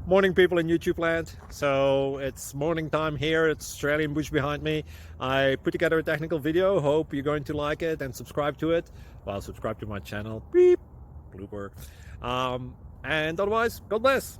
Morning, people in YouTube land. So it's morning time here. It's Australian bush behind me. I put together a technical video. Hope you're going to like it and subscribe to it. Well, subscribe to my channel. Beep, blooper. And otherwise, God bless.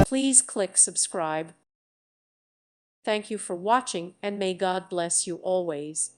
Please click subscribe. Thank you for watching, and may God bless you always.